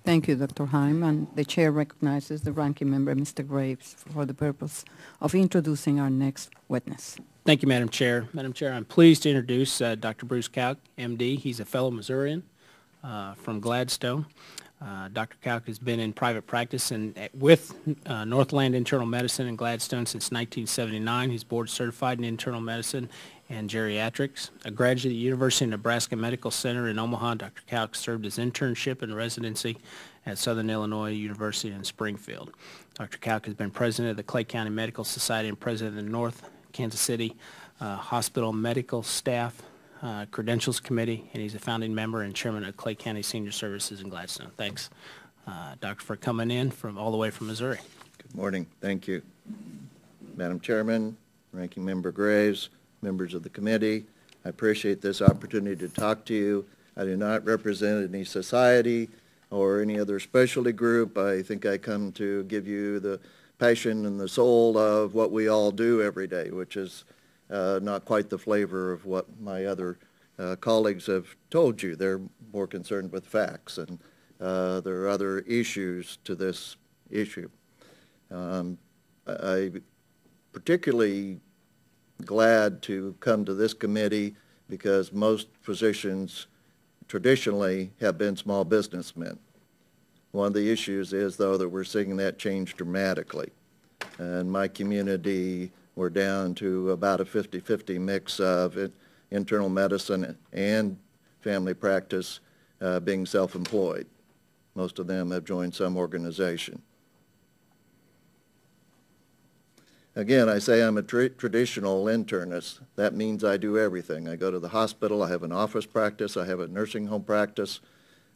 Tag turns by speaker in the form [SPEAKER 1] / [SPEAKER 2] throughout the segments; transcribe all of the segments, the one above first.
[SPEAKER 1] Thank you, Dr. Heim, and the chair recognizes the ranking member, Mr. Graves, for the purpose of introducing our next witness.
[SPEAKER 2] Thank you, Madam Chair. Madam Chair, I'm pleased to introduce Dr. Bruce A Kauk, MD. He's a fellow Missourian from Gladstone. Dr. Kauk has been in private practice and with Northland Internal Medicine in Gladstone since 1979. He's board certified in internal medicine and geriatrics. A graduate of the University of Nebraska Medical Center in Omaha, Dr. Kauk served his internship and residency at Southern Illinois University in Springfield. Dr. Kauk has been president of the Clay County Medical Society and president of the North Kansas City Hospital Medical Staff Credentials Committee, and he's a founding member and chairman of Clay County Senior Services in Gladstone. Thanks, Doctor, for coming in from all the way from Missouri.
[SPEAKER 3] Good morning. Thank you. Madam Chairman, Ranking Member Graves, members of the committee, I appreciate this opportunity to talk to you. I do not represent any society or any other specialty group. I think I come to give you the passion and the soul of what we all do every day, which is not quite the flavor of what my other colleagues have told you. They're more concerned with facts, and there are other issues to this issue. I'm particularly glad to come to this committee because most physicians traditionally have been small businessmen. One of the issues is, though, that we're seeing that change dramatically. In my community, we're down to about a 50-50 mix of internal medicine and family practice being self-employed. Most of them have joined some organization. Again, I say I'm a traditional internist. That means I do everything. I go to the hospital, I have an office practice, I have a nursing home practice.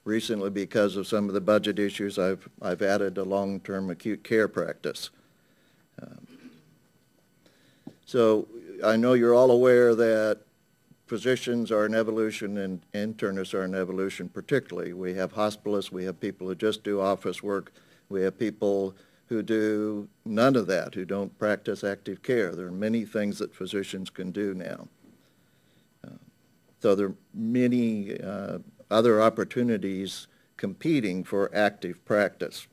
[SPEAKER 3] Recently, because of some of the budget issues, I've added a long-term acute care practice. So I know you're all aware that physicians are an evolution and internists are an evolution particularly. We have hospitalists, we have people who just do office work, we have people who do none of that, who don't practice active care. There are many things that physicians can do now. So there are many other opportunities competing for active practice.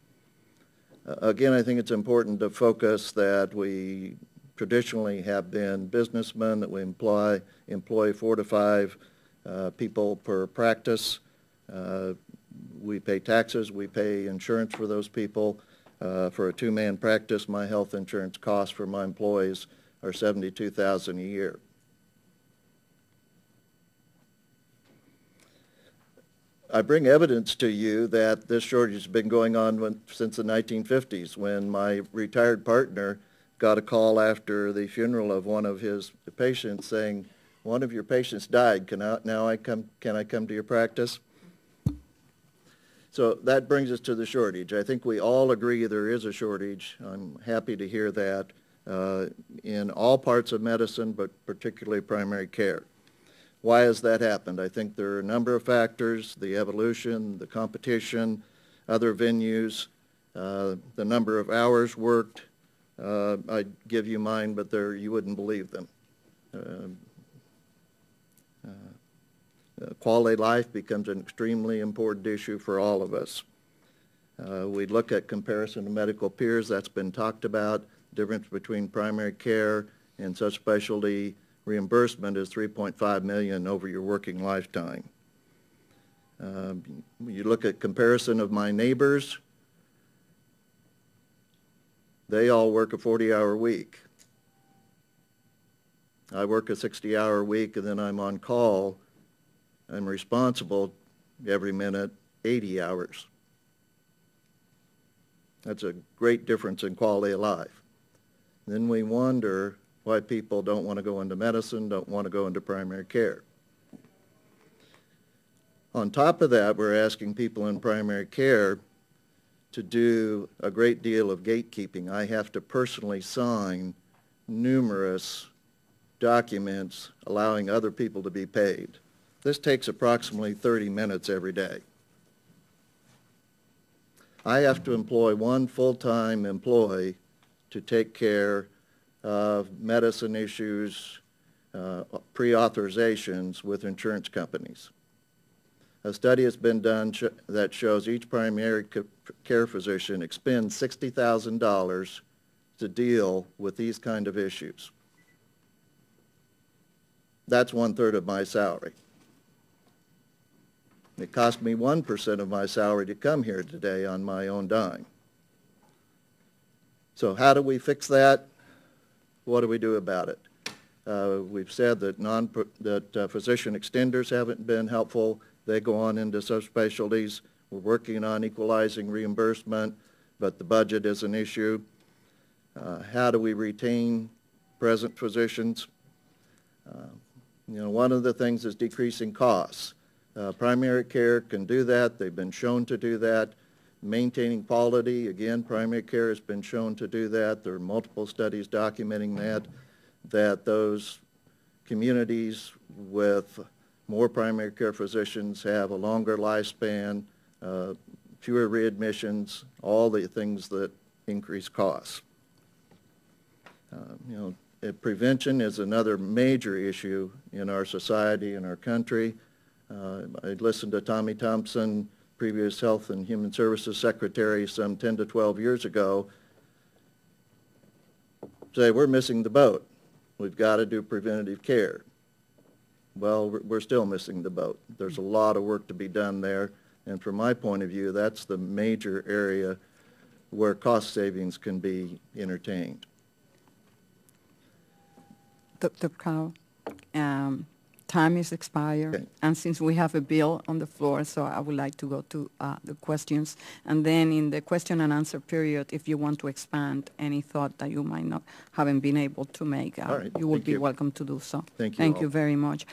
[SPEAKER 3] Again, I think it's important to focus that we traditionally have been businessmen, that we employ 4 to 5 people per practice. We pay taxes, we pay insurance for those people. For a 2-man practice, my health insurance costs for my employees are $72,000 a year. I bring evidence to you that this shortage has been going on since the 1950s, when my retired partner got a call after the funeral of one of his patients saying, "One of your patients died. Can I come to your practice?" So that brings us to the shortage. I think we all agree there is a shortage. I'm happy to hear that in all parts of medicine, but particularly primary care. Why has that happened? I think there are a number of factors: the evolution, the competition, other venues, the number of hours worked. I'd give you mine, but you wouldn't believe them. Quality of life becomes an extremely important issue for all of us. We look at comparison to medical peers. That's been talked about. The difference between primary care and subspecialty reimbursement is $3.5 million over your working lifetime. You look at comparison of my neighbors. They all work a 40-hour week. I work a 60-hour week, and then I'm on call. I'm responsible every minute, 80 hours. That's a great difference in quality of life. Then we wonder why people don't want to go into medicine, don't want to go into primary care. On top of that, we're asking people in primary care to do a great deal of gatekeeping. I have to personally sign numerous documents allowing other people to be paid. This takes approximately 30 minutes every day. I have to employ one full-time employee to take care of medicine issues, pre-authorizations with insurance companies. A study has been done that shows each primary care physician expends $60,000 to deal with these kind of issues. That's 1/3 of my salary. It cost me 1% of my salary to come here today on my own dime. So how do we fix that? What do we do about it? We've said that physician extenders haven't been helpful. They go on into subspecialties. We're working on equalizing reimbursement, but the budget is an issue. How do we retain present physicians? One of the things is decreasing costs. Primary care can do that. They've been shown to do that. Maintaining quality, again, primary care has been shown to do that. There are multiple studies documenting that those communities with more primary care physicians have a longer lifespan, fewer readmissions, all the things that increase costs. Prevention is another major issue in our society and our country. I listened to Tommy Thompson, previous Health and Human Services Secretary some 10 to 12 years ago, say we're missing the boat. We've got to do preventative care. Well, we're still missing the boat. There's a lot of work to be done there, and from my point of view, that's the major area where cost savings can be entertained.
[SPEAKER 1] Dr. Kauk, time is expired,
[SPEAKER 3] Okay.
[SPEAKER 1] and since we have a bill on the floor, so I would like to go to the questions, and then in the question and answer period, if you want to expand any thought that you might not haven't been able to make,
[SPEAKER 3] All right.
[SPEAKER 1] you would
[SPEAKER 3] Thank
[SPEAKER 1] be
[SPEAKER 3] you.
[SPEAKER 1] welcome to do so.
[SPEAKER 3] Thank you
[SPEAKER 1] Thank
[SPEAKER 3] all.
[SPEAKER 1] you very much.